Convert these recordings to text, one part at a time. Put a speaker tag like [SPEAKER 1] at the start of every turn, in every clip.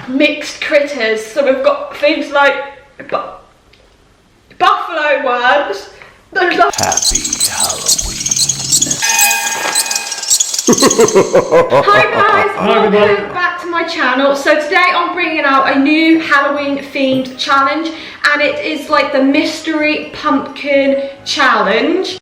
[SPEAKER 1] mixed critters. So we've got things like buffalo worms. Those are
[SPEAKER 2] Happy Halloween.
[SPEAKER 1] Hi guys, welcome back to my channel. So today I'm bringing out a new Halloween themed challenge, and it is like the mystery pumpkin challenge.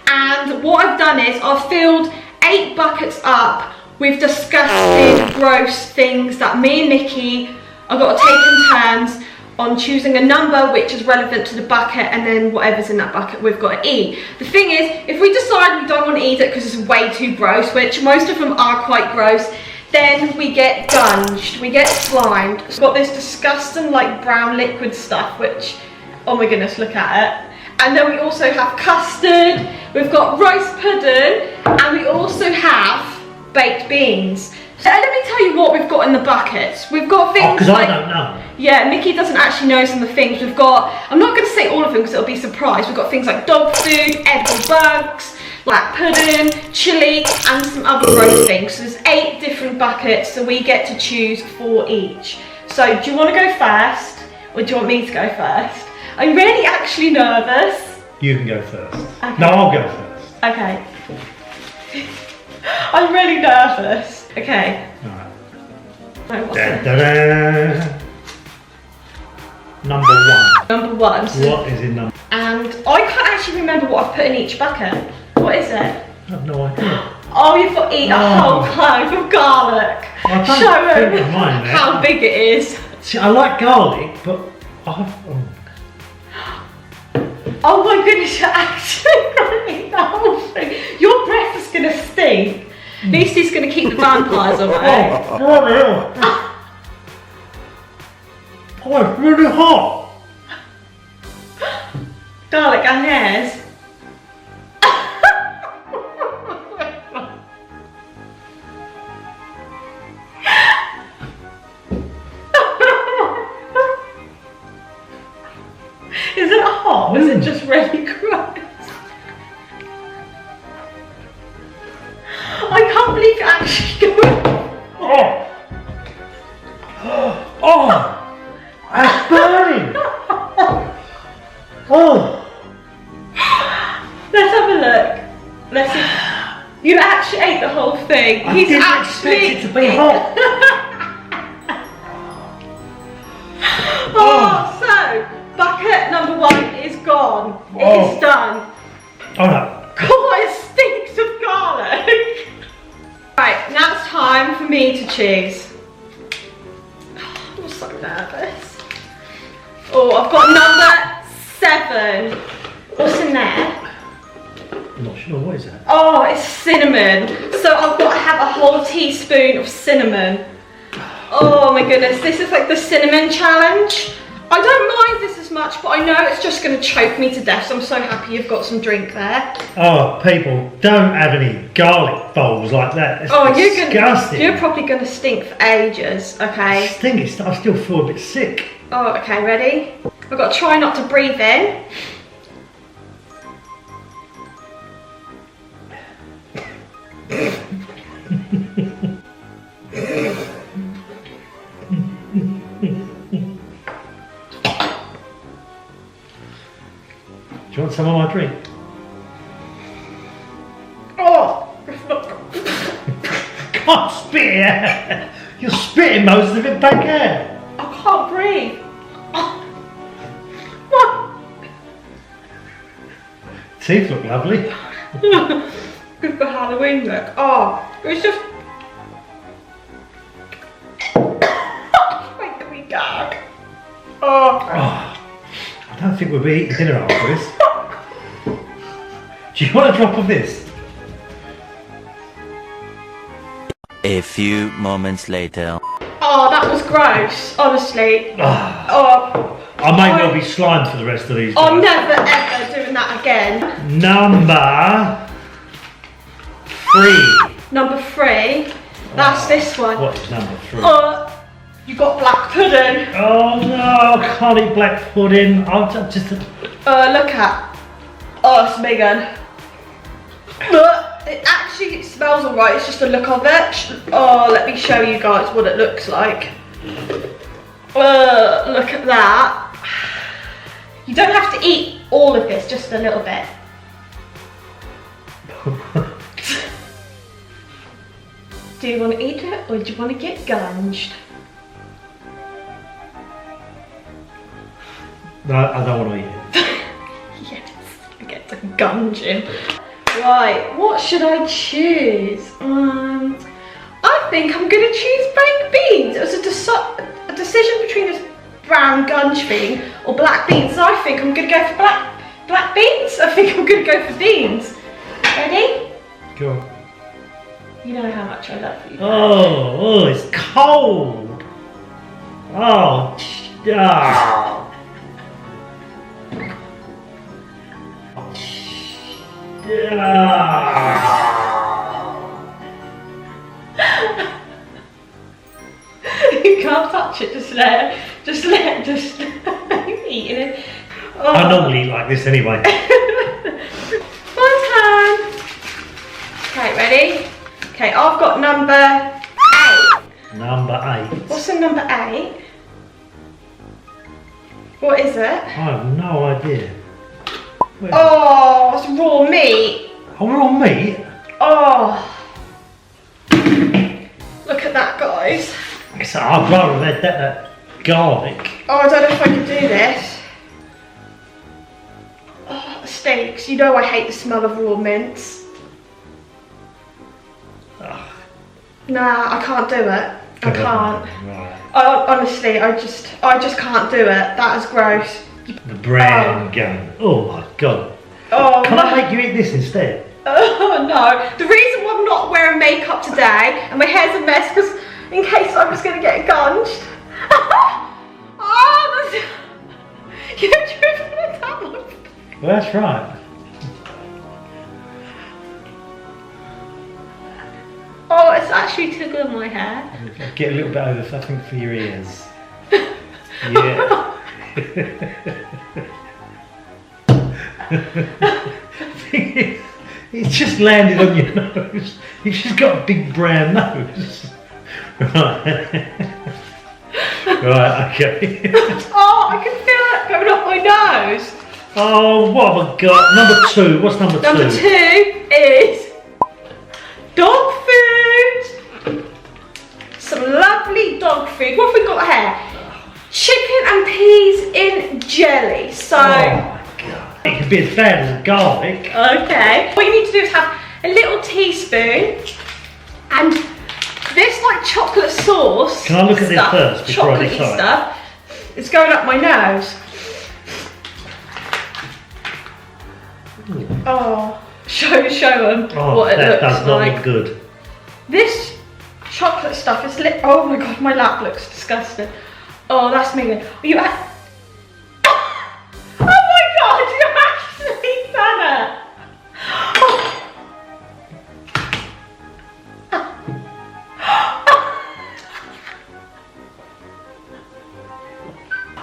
[SPEAKER 1] And what I've done is I've filled 8 buckets up with disgusting, gross things that me and Nikki have got to take in turns on choosing a number which is relevant to the bucket, and then whatever's in that bucket we've got to eat. The thing is, if we decide we don't want to eat it because it's way too gross, which most of them are quite gross, then we get gunged, we get slimed. It's got this disgusting like brown liquid stuff, which, oh my goodness, look at it. And then we also have custard, we've got roast pudding, and we also have baked beans. So let me tell you what we've got in the buckets. We've got things
[SPEAKER 3] because
[SPEAKER 1] like,
[SPEAKER 3] I don't know.
[SPEAKER 1] Yeah, Nikki doesn't actually know some of the things. We've got, I'm not going to say all of them because it'll be a surprise. We've got things like dog food, edible bugs, black pudding, chilli, and some other gross things. So there's 8 different buckets, so we get to choose 4 each. So do you want to go first, or do you want me to go first? I'm really actually nervous.
[SPEAKER 3] You can go first.
[SPEAKER 1] Okay.
[SPEAKER 3] No, I'll go first.
[SPEAKER 1] Okay. I'm really nervous. Okay.
[SPEAKER 3] Alright.
[SPEAKER 1] Right, what's
[SPEAKER 3] Da,
[SPEAKER 1] it?
[SPEAKER 3] da, da. Number 1.
[SPEAKER 1] Number 1. So,
[SPEAKER 3] What is in number?
[SPEAKER 1] and I can't actually remember what I've put in each bucket. What is it?
[SPEAKER 3] I have no idea.
[SPEAKER 1] Oh, you've got to eat a whole clove of garlic.
[SPEAKER 3] I don't
[SPEAKER 1] Show
[SPEAKER 3] think
[SPEAKER 1] them
[SPEAKER 3] of mine, mate.
[SPEAKER 1] how big it is.
[SPEAKER 3] See, I like garlic, but
[SPEAKER 1] Oh my goodness, you're actually going to eat the whole thing. Your breath is going to stink. At least he's going to keep the vampires away.
[SPEAKER 3] Oh, it's really hot.
[SPEAKER 1] Garlic and hairs. Is it hot or is it just really gross? I can't believe you're actually going.
[SPEAKER 3] Oh, that's burning. Oh.
[SPEAKER 1] Let's have a look. Let's see. You actually ate the whole thing.
[SPEAKER 3] I
[SPEAKER 1] He's
[SPEAKER 3] didn't
[SPEAKER 1] actually
[SPEAKER 3] expect it to be hot.
[SPEAKER 1] Oh, so bucket number 1 is gone. It is done.
[SPEAKER 3] Alright.
[SPEAKER 1] God, it stinks of garlic. Right, now it's time for me to choose. I'm so nervous. Oh, I've got number 7. What's in there?
[SPEAKER 3] I'm not sure, what is that?
[SPEAKER 1] Oh, it's cinnamon. So I've got to have a whole teaspoon of cinnamon. Oh my goodness, this is like the cinnamon challenge. I don't mind this as much, but I know it's just going to choke me to death, so I'm so happy you've got some drink there.
[SPEAKER 3] Oh, people, don't have any garlic bowls like that. It's disgusting.
[SPEAKER 1] You're probably going to stink for ages, okay?
[SPEAKER 3] I still feel a bit sick.
[SPEAKER 1] Oh, okay, ready? I've got to try not to breathe in.
[SPEAKER 3] Do you want some of my drink?
[SPEAKER 1] Oh!
[SPEAKER 3] Can't spit it out. You're spitting most of it back out.
[SPEAKER 1] I can't breathe.
[SPEAKER 3] Teeth look lovely.
[SPEAKER 1] Good for Halloween look. Oh, it's just... Make me gag. Oh.
[SPEAKER 3] I don't think we'll be eating dinner after this. Do you want a drop of this?
[SPEAKER 2] A few moments later.
[SPEAKER 1] Oh, that was gross, honestly. Oh.
[SPEAKER 3] I may well be slimed for the rest of these
[SPEAKER 1] I'm
[SPEAKER 3] days.
[SPEAKER 1] never ever doing that again.
[SPEAKER 3] Number 3.
[SPEAKER 1] Number 3. That's this one.
[SPEAKER 3] What is number 3?
[SPEAKER 1] You got black pudding.
[SPEAKER 3] Oh no, I can't eat black pudding. I'm just...
[SPEAKER 1] Look at. Oh, it's Megan. It actually actually smells alright, it's just the look of it. Oh, let me show you guys what it looks like. Look at that. You don't have to eat all of this, just a little bit. Do you want to eat it or do you want to get gunged?
[SPEAKER 3] No, I don't want to eat it.
[SPEAKER 1] Yes, I get to gunge him. Right, what should I choose? I think I'm going to choose baked beans. It was a decision between this brown gunge thing or black beans. So I think I'm going to go for black beans. I think I'm going to go for beans. Ready?
[SPEAKER 3] Go on.
[SPEAKER 1] You know how much I love you.
[SPEAKER 3] Oh, it's cold. Oh,
[SPEAKER 1] You can't touch it, just let eating it. Oh.
[SPEAKER 3] I normally eat like this anyway.
[SPEAKER 1] My turn. Okay, ready? Okay, I've got number 8.
[SPEAKER 3] Number 8.
[SPEAKER 1] What's in number 8? What is it?
[SPEAKER 3] I have no idea.
[SPEAKER 1] Oh, it's raw meat.
[SPEAKER 3] Oh, raw meat?
[SPEAKER 1] Oh. Look at that, guys.
[SPEAKER 3] So I'd rather have that garlic.
[SPEAKER 1] Oh, I don't know if I can do this. Oh, it stinks. You know I hate the smell of raw mince.
[SPEAKER 3] Ugh.
[SPEAKER 1] Nah, I can't do it. I can't.
[SPEAKER 3] Right.
[SPEAKER 1] Honestly, I just can't do it. That is gross.
[SPEAKER 3] The brown gun. Oh my god.
[SPEAKER 1] Oh,
[SPEAKER 3] Can I make you eat this instead?
[SPEAKER 1] Oh no. The reason why I'm not wearing makeup today and my hair's a mess because in case I was going to get gunged. Oh, that's... You've driven it down my face.
[SPEAKER 3] Well, that's right.
[SPEAKER 1] Oh, it's actually tickling my hair.
[SPEAKER 3] Get a little bit over, I think, for your ears. Yeah. It's just landed on your nose. You've just got a big brown nose. Right. Right, okay.
[SPEAKER 1] Oh, I can feel it going up my nose.
[SPEAKER 3] Oh, what have I got? Number 2. What's number 2?
[SPEAKER 1] Number 2 is dog food. Some lovely dog food. What have we got here? Chicken and peas in jelly. So,
[SPEAKER 3] Oh my god. It could be as bad as garlic.
[SPEAKER 1] okay. What you need to do is have a little teaspoon and this like chocolate sauce.
[SPEAKER 3] Can I look at this
[SPEAKER 1] stuff,
[SPEAKER 3] first before I
[SPEAKER 1] chocolatey
[SPEAKER 3] decide?
[SPEAKER 1] stuff. It's going up my nose. Oh, show them
[SPEAKER 3] Oh,
[SPEAKER 1] what it
[SPEAKER 3] that
[SPEAKER 1] looks
[SPEAKER 3] does not
[SPEAKER 1] like.
[SPEAKER 3] look good.
[SPEAKER 1] This chocolate stuff is lit. Oh my god, my lap looks disgusting. Oh, that's me. Are you at? Oh my god, you actually done it. Oh.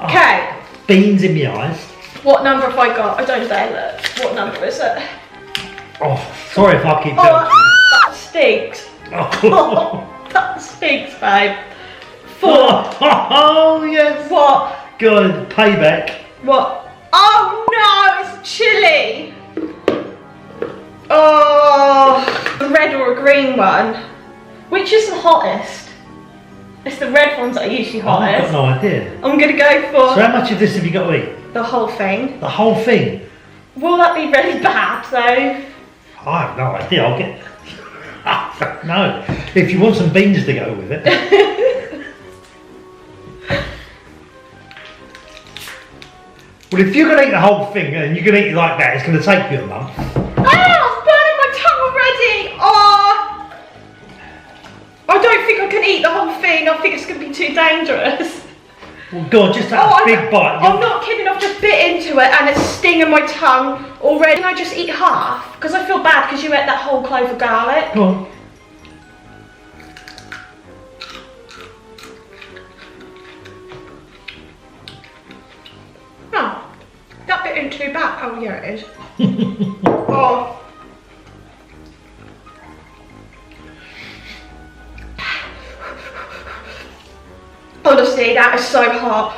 [SPEAKER 1] Okay.
[SPEAKER 3] Beans in my eyes.
[SPEAKER 1] What number have I got? I don't dare look. What number is it?
[SPEAKER 3] Oh, sorry if I keep
[SPEAKER 1] Oh,
[SPEAKER 3] telling you.
[SPEAKER 1] that stinks.
[SPEAKER 3] Oh.
[SPEAKER 1] That stinks, babe. 4.
[SPEAKER 3] Oh, yes.
[SPEAKER 1] What?
[SPEAKER 3] Good. Payback.
[SPEAKER 1] What? Oh no, it's chili. Oh, a red or a green one. Which is the hottest? It's the red ones that are usually
[SPEAKER 3] Oh, I've
[SPEAKER 1] hottest.
[SPEAKER 3] got no idea.
[SPEAKER 1] I'm gonna go for
[SPEAKER 3] So how much of this have you got to eat?
[SPEAKER 1] the whole thing.
[SPEAKER 3] The whole thing?
[SPEAKER 1] Will that be really bad though?
[SPEAKER 3] I have no idea. I'll get... No. If you want some beans to go with it. Well, if you're going to eat the whole thing and you're going to eat it like that, it's going to take you a month.
[SPEAKER 1] Ah, it's burning my tongue already. Oh, I don't think I can eat the whole thing. I think it's going to be too dangerous.
[SPEAKER 3] Well, go on, just have a big bite.
[SPEAKER 1] I'm not kidding, I've just bit into it and it's stinging my tongue already. Can I just eat half? Because I feel bad because you ate that whole clove of garlic.
[SPEAKER 3] Go on.
[SPEAKER 1] No, that bit isn't too bad. Oh, yeah, it is. Oh. Honestly, that is so hot.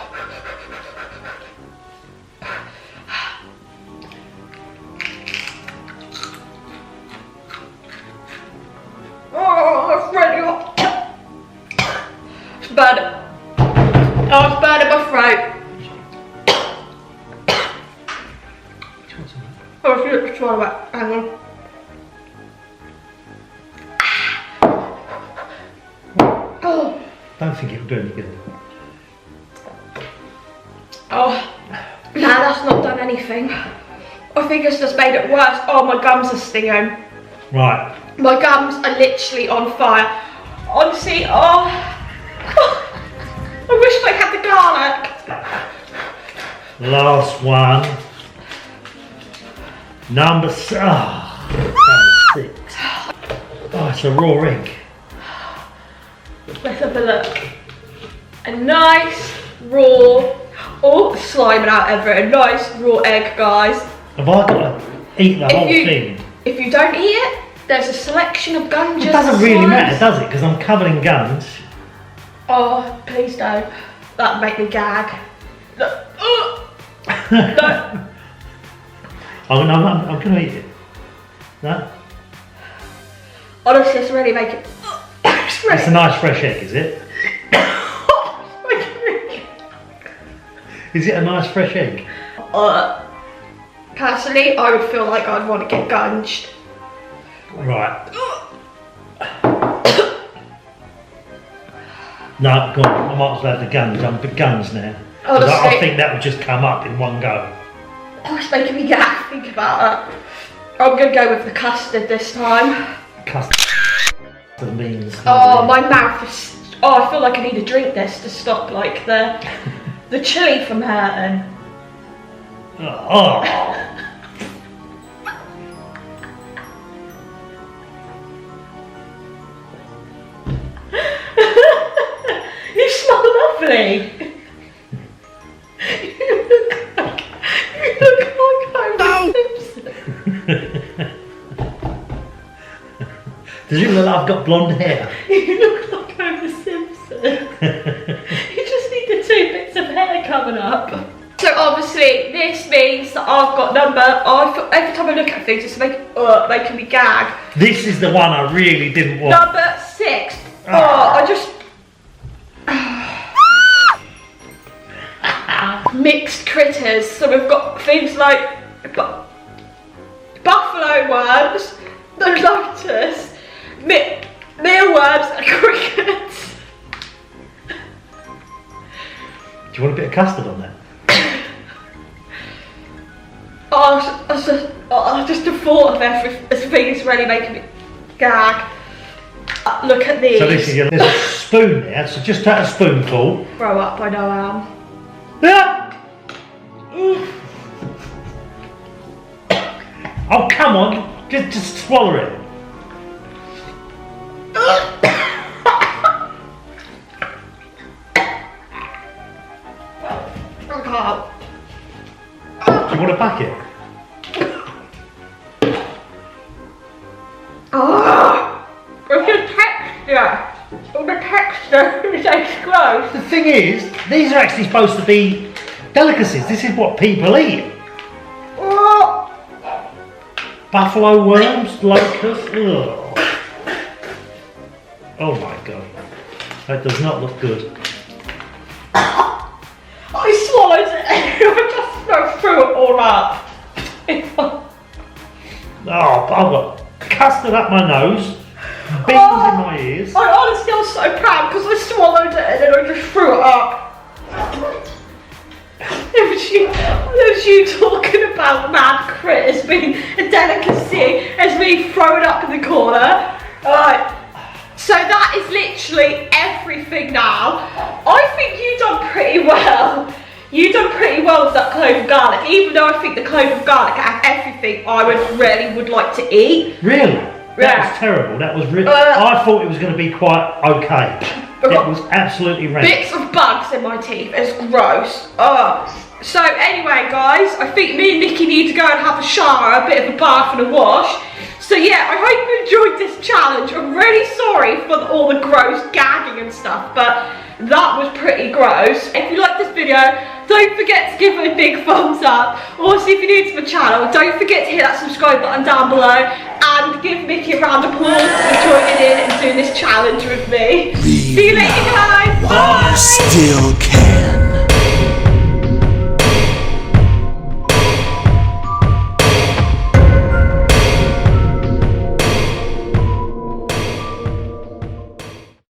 [SPEAKER 1] Oh, it's really hot. It's burning. Oh, it's burning my throat. Oh, it's swallow it. Hang on. Oh.
[SPEAKER 3] Don't think it'll do any good.
[SPEAKER 1] Oh, nah, that's not done anything. I think it's just made it worse. Oh, my gums are stinging.
[SPEAKER 3] Right.
[SPEAKER 1] My gums are literally on fire. Honestly, oh. I wish I had the garlic.
[SPEAKER 3] Last one. Number 6. Oh, it's a raw egg.
[SPEAKER 1] Let's have a look. A nice raw, oh, sliming out everything. A nice raw egg, guys.
[SPEAKER 3] Have I got to eat the whole thing?
[SPEAKER 1] If you don't eat it, there's a selection of gunges.
[SPEAKER 3] It doesn't really matter, does it? Because I'm covered in guns.
[SPEAKER 1] Oh, please don't. That'd make me gag. No. No.
[SPEAKER 3] I'm going to eat it. No?
[SPEAKER 1] Honestly, it's really making.
[SPEAKER 3] It's a nice fresh egg, is it? Is it a nice fresh egg?
[SPEAKER 1] Personally, I would feel like I'd want to get gunged.
[SPEAKER 3] Right. No, go on. I might as well have the guns. I'm for guns now. I think that would just come up in one go.
[SPEAKER 1] Oh, it's making me gag. Think about it. I'm going to go with the custard this time.
[SPEAKER 3] Custard means.
[SPEAKER 1] Oh, my mouth is. Oh, I feel like I need to drink this to stop like the chili from hurting.
[SPEAKER 3] Oh.
[SPEAKER 1] You smell lovely. You look like Homer Simpson.
[SPEAKER 3] Does it look like I've got blonde hair?
[SPEAKER 1] You look like Homer Simpson. You just need the 2 bits of hair coming up. So obviously this means that I've got every time I look at things it's making me gag.
[SPEAKER 3] This is the one I really didn't want.
[SPEAKER 1] Number 6. Oh, I just mixed critters. So we've got things like buffalo worms, the lotus, mealworms and crickets.
[SPEAKER 3] Do you want a bit of custard on that?
[SPEAKER 1] Just the thought of everything is really making me gag. Look at these.
[SPEAKER 3] So this is there's a spoon there, so just take a spoonful.
[SPEAKER 1] Grow up, I know I am.
[SPEAKER 3] Ah! Oh, come on, just swallow it.
[SPEAKER 1] I can't.
[SPEAKER 3] Do you want a bucket?
[SPEAKER 1] The texture is gross.
[SPEAKER 3] The thing is, these are actually supposed to be delicacies. This is what people eat.
[SPEAKER 1] Oh.
[SPEAKER 3] Buffalo worms, locusts. Ugh. Oh my god, that does not look good.
[SPEAKER 1] I swallowed it and I just threw it all up.
[SPEAKER 3] Oh, I've got custard up my nose, beans in my ears.
[SPEAKER 1] I honestly feel so proud because I swallowed it and then I just threw it up. It was you talking about mad critters being a delicacy as me throwing up in the corner. Alright, so that is literally everything now. I think you've done pretty well. You've done pretty well with that clove of garlic, even though I think the clove of garlic out of everything I would like to eat.
[SPEAKER 3] Really? That
[SPEAKER 1] Yeah.
[SPEAKER 3] was terrible. That was really. I thought it was going to be quite okay. It was absolutely rank.
[SPEAKER 1] Bits of bugs in my teeth. It's gross. So anyway, guys, I think me and Nikki need to go and have a shower, a bit of a bath and a wash. So yeah, I hope you enjoyed this challenge. I'm really sorry for all the gross gagging tapping and stuff, but that was pretty gross. If you like this video, don't forget to give it a big thumbs up. Also, if you're new to the channel, don't forget to hit that subscribe button down below and give Mickey a round of applause for joining in and doing this challenge with me. See you later, guys. Bye.
[SPEAKER 2] Still can.